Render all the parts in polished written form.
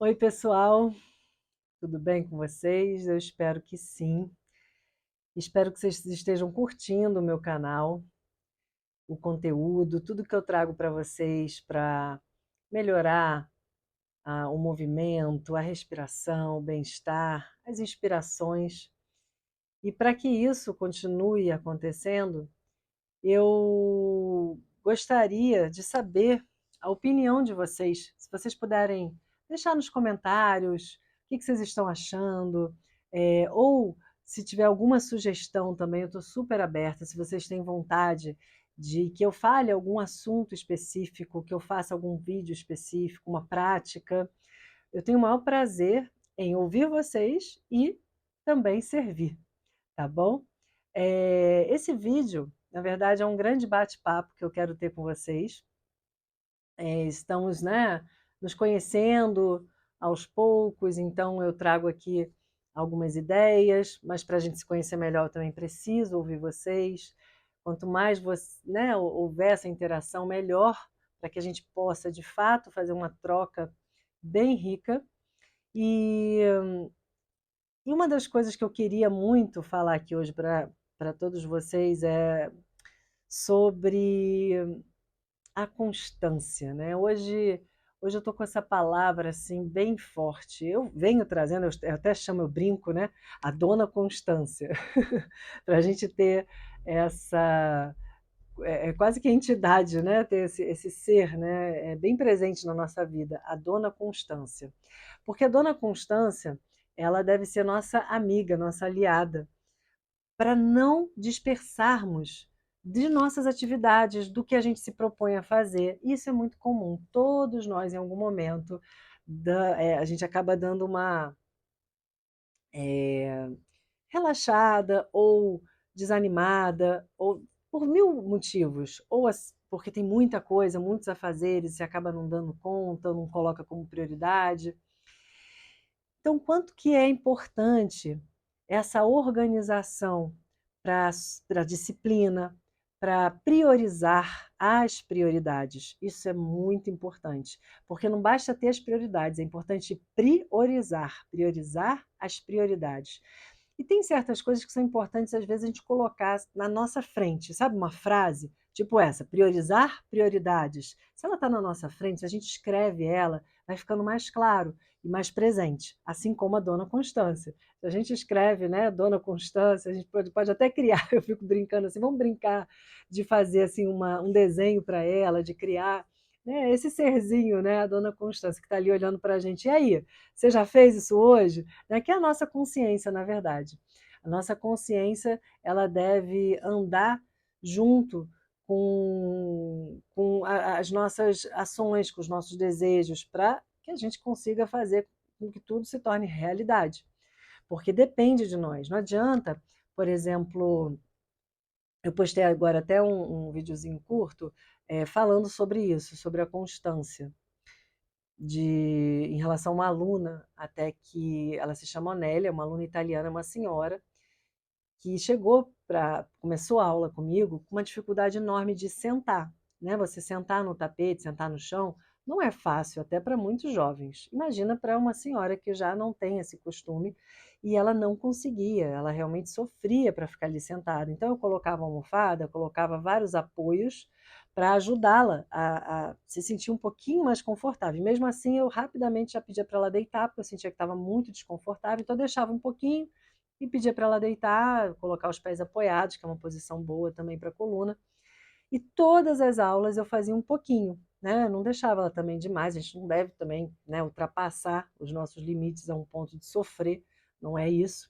Oi, pessoal, tudo bem com vocês? Eu espero que sim. Espero que vocês estejam curtindo o meu canal, o conteúdo, tudo que eu trago para vocês para melhorar o movimento, a respiração, o bem-estar, as inspirações. E para que isso continue acontecendo, eu gostaria de saber a opinião de vocês. Se vocês puderem deixar nos comentários o que vocês estão achando, ou se tiver alguma sugestão também, eu estou super aberta. Se vocês têm vontade de que eu fale algum assunto específico, que eu faça algum vídeo específico, uma prática, eu tenho o maior prazer em ouvir vocês e também servir, tá bom? Esse vídeo, na verdade, é um grande bate-papo que eu quero ter com vocês. Estamos, né, nos conhecendo aos poucos, então eu trago aqui algumas ideias, mas para a gente se conhecer melhor eu também preciso ouvir vocês. Quanto mais você, né, houver essa interação, melhor, para que a gente possa, de fato, fazer uma troca bem rica. E, e uma das coisas que eu queria muito falar aqui hoje para todos vocês é sobre a constância, né? Hoje eu estou com essa palavra assim bem forte. Eu venho trazendo, eu até chamo, eu brinco, né? A dona Constância, para a gente ter essa quase que a entidade, né? Ter esse ser, né? É bem presente na nossa vida, a dona Constância, porque a dona Constância ela deve ser nossa amiga, nossa aliada para não dispersarmos de nossas atividades, do que a gente se propõe a fazer. Isso é muito comum. Todos nós, em algum momento, a gente acaba dando uma é, relaxada ou desanimada, ou por mil motivos, ou porque tem muita coisa, muitos afazeres, você acaba não dando conta, não coloca como prioridade. Então, quanto que é importante essa organização para a disciplina, para priorizar as prioridades. Isso é muito importante, porque não basta ter as prioridades, é importante priorizar as prioridades. E tem certas coisas que são importantes, às vezes, a gente colocar na nossa frente. Sabe uma frase? Tipo essa, priorizar prioridades. Se ela está na nossa frente, se a gente escreve ela, vai ficando mais claro e mais presente, assim como a Dona Constância. Se a gente escreve, né, Dona Constância, a gente pode até criar, eu fico brincando assim, vamos brincar de fazer assim um desenho para ela, de criar, né, esse serzinho, né, a Dona Constância, que está ali olhando para a gente. E aí, você já fez isso hoje? Né, que é a nossa consciência, na verdade. A nossa consciência, ela deve andar junto com as nossas ações, com os nossos desejos, para que a gente consiga fazer com que tudo se torne realidade. Porque depende de nós. Não adianta, por exemplo, eu postei agora até um videozinho curto falando sobre isso, sobre a constância. Em relação a uma aluna, até que ela se chama Onélia, uma aluna italiana, uma senhora, que começou a aula comigo com uma dificuldade enorme de sentar, né? Você sentar no tapete, sentar no chão, não é fácil, até para muitos jovens. Imagina para uma senhora que já não tem esse costume e ela não conseguia, ela realmente sofria para ficar ali sentada. Então eu colocava uma almofada, colocava vários apoios para ajudá-la a se sentir um pouquinho mais confortável. E mesmo assim, eu rapidamente já pedia para ela deitar, porque eu sentia que estava muito desconfortável, então eu deixava um pouquinho e pedia para ela deitar, colocar os pés apoiados, que é uma posição boa também para a coluna. E todas as aulas eu fazia um pouquinho, né? Eu não deixava ela também demais, a gente não deve também, né, ultrapassar os nossos limites a um ponto de sofrer, não é isso.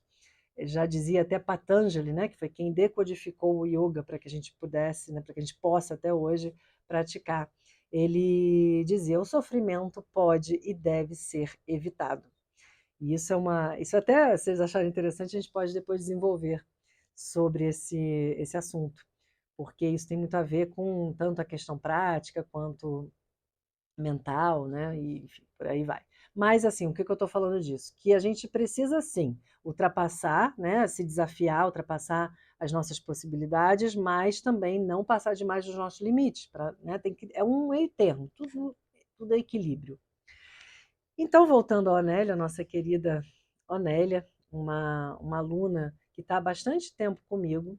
Já dizia até Patanjali, né, que foi quem decodificou o yoga para que a gente pudesse, né, para que a gente possa até hoje praticar. Ele dizia: o sofrimento pode e deve ser evitado. E isso até, se vocês acharem interessante, a gente pode depois desenvolver sobre esse assunto, porque isso tem muito a ver com tanto a questão prática quanto mental, né? E enfim, por aí vai. Mas assim, o que eu estou falando disso? Que a gente precisa sim ultrapassar, né? Se desafiar, ultrapassar as nossas possibilidades, mas também não passar demais dos nossos limites. É um meio termo, tudo é equilíbrio. Então, voltando à Onélia, nossa querida Onélia, uma aluna que está há bastante tempo comigo,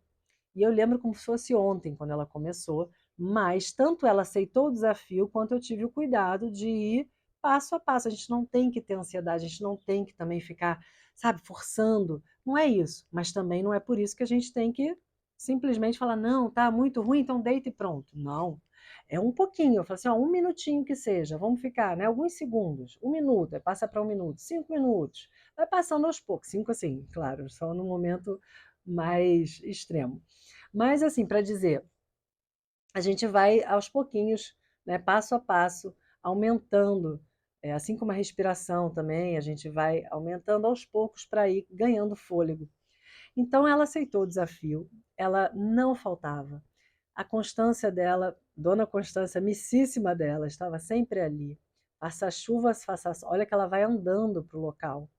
e eu lembro como se fosse ontem, quando ela começou, mas tanto ela aceitou o desafio, quanto eu tive o cuidado de ir passo a passo. A gente não tem que ter ansiedade, a gente não tem que também ficar, sabe, forçando. Não é isso, mas também não é por isso que a gente tem que simplesmente falar, não, tá muito ruim, então deita e pronto. Não. É um pouquinho, eu falo assim, ó, um minutinho que seja, vamos ficar, né, alguns segundos, um minuto, aí passa para um minuto, 5 minutos, vai passando aos poucos, cinco assim, claro, só no momento mais extremo. Mas, assim, para dizer, a gente vai aos pouquinhos, né, passo a passo, aumentando, assim como a respiração também, a gente vai aumentando aos poucos para ir ganhando fôlego. Então, ela aceitou o desafio, ela não faltava. A constância dela, Dona Constância, amicíssima dela, estava sempre ali. Faça chuvas, faça sol. Olha que ela vai andando para o local.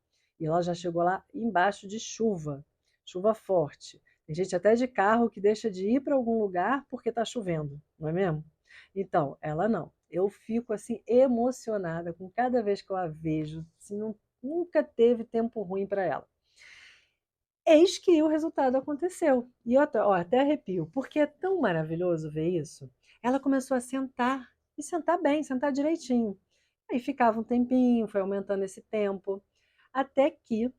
E ela já chegou lá embaixo de chuva, chuva forte. Tem gente até de carro que deixa de ir para algum lugar porque está chovendo, não é mesmo? Então, ela não. Eu fico assim emocionada com cada vez que eu a vejo. Assim, nunca teve tempo ruim para ela. Eis que o resultado aconteceu. E eu até arrepio, porque é tão maravilhoso ver isso. Ela começou a sentar, e sentar bem, sentar direitinho. Aí ficava um tempinho, foi aumentando esse tempo, até que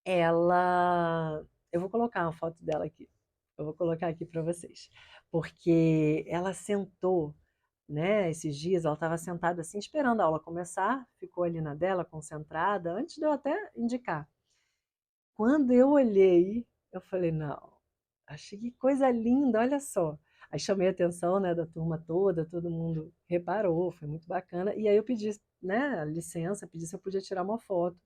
ela. Eu vou colocar uma foto dela aqui. Eu vou colocar aqui para vocês. Porque ela sentou, né? Esses dias ela estava sentada assim, esperando a aula começar, ficou ali na dela, concentrada, antes de eu até indicar. Quando eu olhei, eu falei, não, achei que coisa linda, olha só. Aí chamei a atenção, né, da turma toda, todo mundo reparou, foi muito bacana. E aí eu pedi, né, licença, pedi se eu podia tirar uma foto.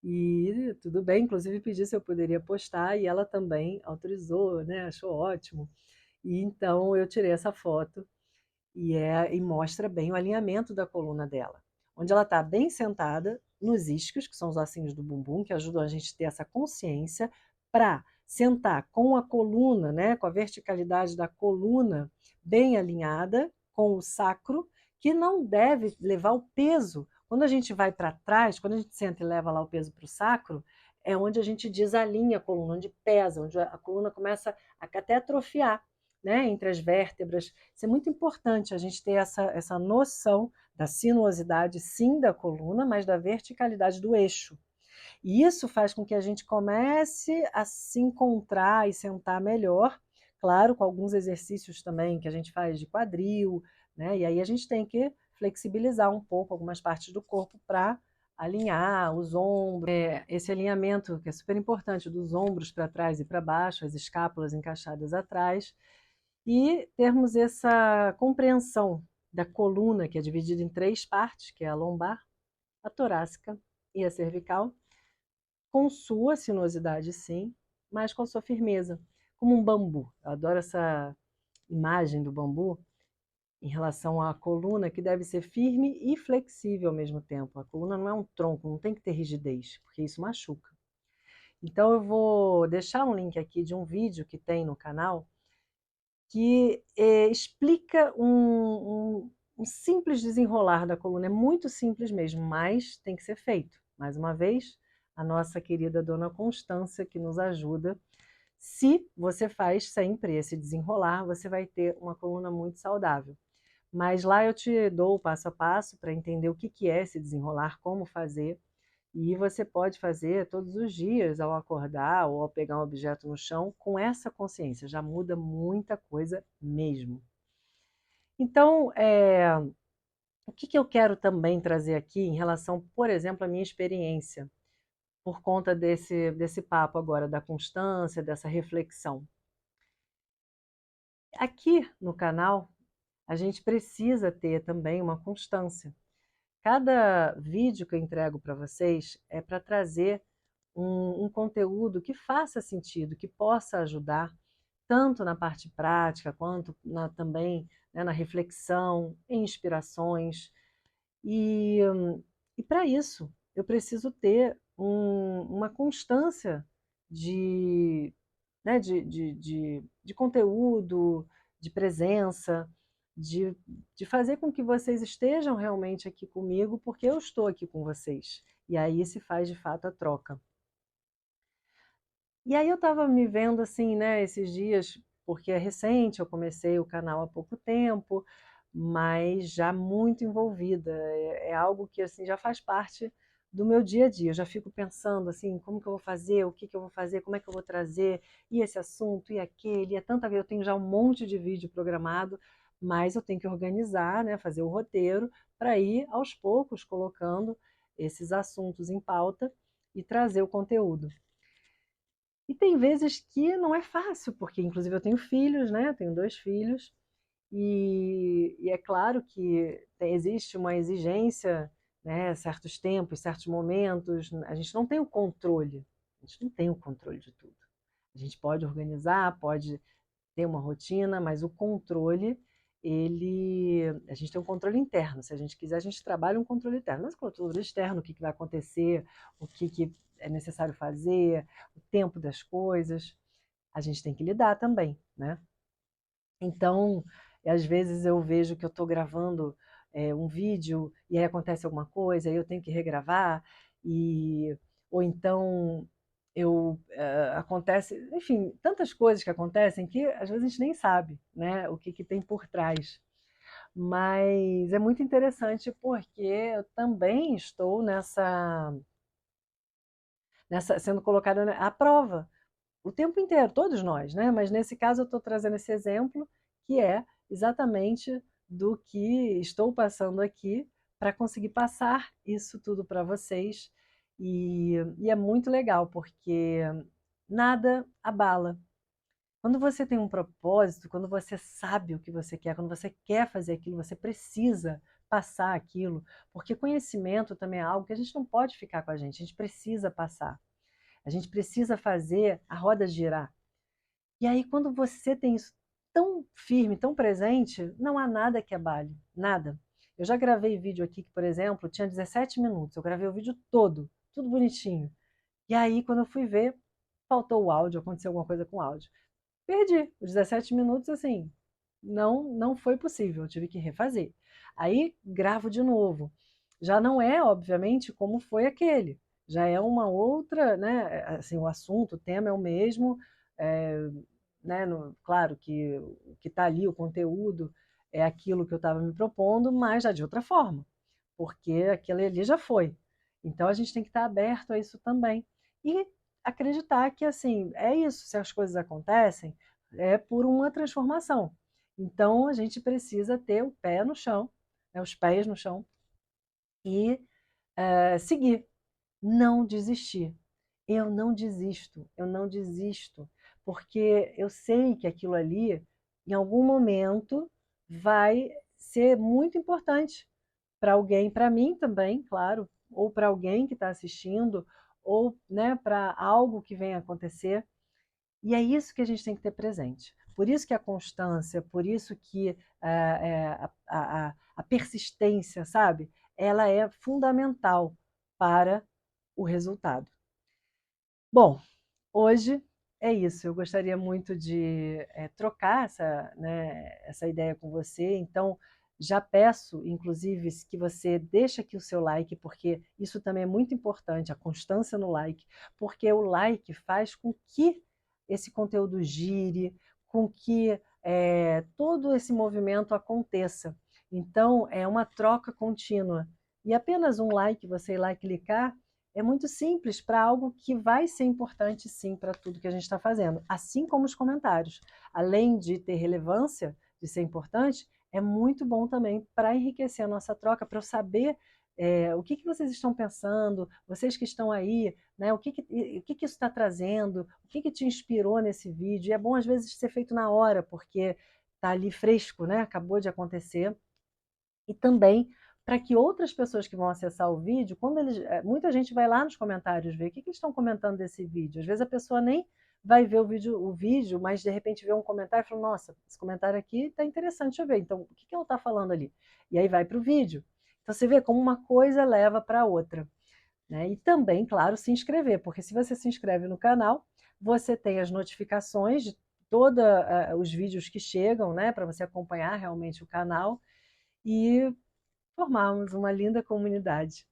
E tudo bem, inclusive pedi se eu poderia postar e ela também autorizou, né, achou ótimo. E então eu tirei essa foto e mostra bem o alinhamento da coluna dela, onde ela está bem sentada nos isquios, que são os ossinhos do bumbum, que ajudam a gente a ter essa consciência para sentar com a coluna, né, com a verticalidade da coluna bem alinhada com o sacro, que não deve levar o peso. Quando a gente vai para trás, quando a gente senta e leva lá o peso para o sacro, é onde a gente desalinha a coluna, onde pesa, onde a coluna começa a até atrofiar, né, entre as vértebras. Isso é muito importante a gente ter essa noção da sinuosidade, sim, da coluna, mas da verticalidade do eixo. E isso faz com que a gente comece a se encontrar e sentar melhor, claro, com alguns exercícios também que a gente faz de quadril, né? E aí a gente tem que flexibilizar um pouco algumas partes do corpo para alinhar os ombros, esse alinhamento que é super importante dos ombros para trás e para baixo, as escápulas encaixadas atrás, e termos essa compreensão da coluna, que é dividida em três partes, que é a lombar, a torácica e a cervical, com sua sinuosidade, sim, mas com sua firmeza, como um bambu. Eu adoro essa imagem do bambu em relação à coluna, que deve ser firme e flexível ao mesmo tempo. A coluna não é um tronco, não tem que ter rigidez, porque isso machuca. Então eu vou deixar um link aqui de um vídeo que tem no canal que explica um simples desenrolar da coluna. É muito simples mesmo, mas tem que ser feito. Mais uma vez, a nossa querida Dona Constância que nos ajuda. Se você faz sempre esse desenrolar, você vai ter uma coluna muito saudável. Mas lá eu te dou o passo a passo para entender o que é esse desenrolar, como fazer. E você pode fazer todos os dias ao acordar ou ao pegar um objeto no chão com essa consciência, já muda muita coisa mesmo. Então, o que eu quero também trazer aqui em relação, por exemplo, à minha experiência, por conta desse papo agora, da constância, dessa reflexão. Aqui no canal, a gente precisa ter também uma constância. Cada vídeo que eu entrego para vocês é para trazer um conteúdo que faça sentido, que possa ajudar, tanto na parte prática, quanto também, né, na reflexão, em inspirações. E, e para isso, eu preciso ter uma constância de, né, de conteúdo, de presença, de, de fazer com que vocês estejam realmente aqui comigo, porque eu estou aqui com vocês. E aí se faz de fato a troca. E aí eu estava me vendo assim, né, esses dias, porque é recente, eu comecei o canal há pouco tempo, mas já muito envolvida. É algo que assim já faz parte do meu dia a dia. Eu já fico pensando assim, como que eu vou fazer, o que que eu vou fazer, como é que eu vou trazer, e esse assunto, e aquele, é tanta vez, eu tenho já um monte de vídeo programado, mas eu tenho que organizar, né, fazer o roteiro para ir aos poucos colocando esses assuntos em pauta e trazer o conteúdo. E tem vezes que não é fácil, porque inclusive eu tenho filhos, né? Eu tenho 2 filhos, e é claro que existe uma exigência, né? Certos tempos, certos momentos, a gente não tem o controle, a gente não tem o controle de tudo. A gente pode organizar, pode ter uma rotina, mas o controle, a gente tem um controle interno. Se a gente quiser, a gente trabalha um controle interno. Mas o controle externo, o que vai acontecer, o que é necessário fazer, o tempo das coisas, a gente tem que lidar também, né? Então, às vezes eu vejo que eu estou gravando um vídeo e aí acontece alguma coisa, aí eu tenho que regravar, e, ou então acontece, enfim, tantas coisas que acontecem que às vezes a gente nem sabe, né, o que tem por trás. Mas é muito interessante porque eu também estou nessa sendo colocada à prova o tempo inteiro, todos nós, né? Mas nesse caso eu estou trazendo esse exemplo que é exatamente do que estou passando aqui para conseguir passar isso tudo para vocês. E é muito legal, porque nada abala. Quando você tem um propósito, quando você sabe o que você quer, quando você quer fazer aquilo, você precisa passar aquilo, porque conhecimento também é algo que a gente não pode ficar com a gente precisa passar. A gente precisa fazer a roda girar. E aí, quando você tem isso tão firme, tão presente, não há nada que abale, nada. Eu já gravei vídeo aqui que, por exemplo, tinha 17 minutos. Eu gravei o vídeo todo, tudo bonitinho. E aí, quando eu fui ver, faltou o áudio, aconteceu alguma coisa com o áudio. Perdi os 17 minutos, assim, não foi possível, eu tive que refazer. Aí gravo de novo. Já não é, obviamente, como foi aquele. Já é uma outra, né? Assim, o assunto, o tema é o mesmo, é, né? Claro que o que está ali, o conteúdo, é aquilo que eu estava me propondo, mas já de outra forma, porque aquilo ali já foi. Então a gente tem que estar aberto a isso também. E acreditar que, assim, é isso, se as coisas acontecem, é por uma transformação. Então a gente precisa ter o pé no chão, né, os pés no chão, e seguir, não desistir. Eu não desisto, eu não desisto, porque eu sei que aquilo ali, em algum momento, vai ser muito importante para alguém, para mim também, claro, ou para alguém que está assistindo, ou, né, para algo que venha acontecer. E é isso que a gente tem que ter presente. Por isso que a constância, por isso que a persistência, sabe? Ela é fundamental para o resultado. Bom, hoje é isso. Eu gostaria muito de trocar essa ideia com você. Então, já peço, inclusive, que você deixe aqui o seu like, porque isso também é muito importante, a constância no like, porque o like faz com que esse conteúdo gire, com que todo esse movimento aconteça. Então, é uma troca contínua. E apenas um like, você ir lá e clicar, é muito simples para algo que vai ser importante, sim, para tudo que a gente está fazendo. Assim como os comentários. Além de ter relevância, de ser importante, é muito bom também para enriquecer a nossa troca, para eu saber o que vocês estão pensando, vocês que estão aí, né, o que isso está trazendo, o que te inspirou nesse vídeo. E é bom, às vezes, ser feito na hora, porque está ali fresco, né, acabou de acontecer. E também para que outras pessoas que vão acessar o vídeo, quando muita gente vai lá nos comentários ver o que eles estão comentando desse vídeo. Às vezes a pessoa nem vai ver o vídeo, mas de repente vê um comentário e fala, nossa, esse comentário aqui está interessante, deixa eu ver. Então, o que ela está falando ali? E aí vai para o vídeo. Então você vê como uma coisa leva para a outra. Né? E também, claro, se inscrever, porque se você se inscreve no canal, você tem as notificações de todos os vídeos que chegam, né, para você acompanhar realmente o canal e formarmos uma linda comunidade,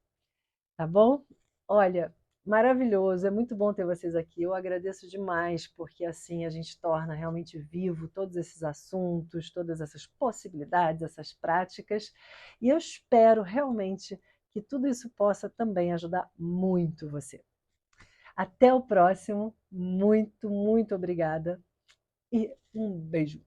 tá bom? Olha, maravilhoso, é muito bom ter vocês aqui. Eu agradeço demais, porque assim a gente torna realmente vivo todos esses assuntos, todas essas possibilidades, essas práticas, e eu espero realmente que tudo isso possa também ajudar muito você. Até o próximo, muito, muito obrigada e um beijo.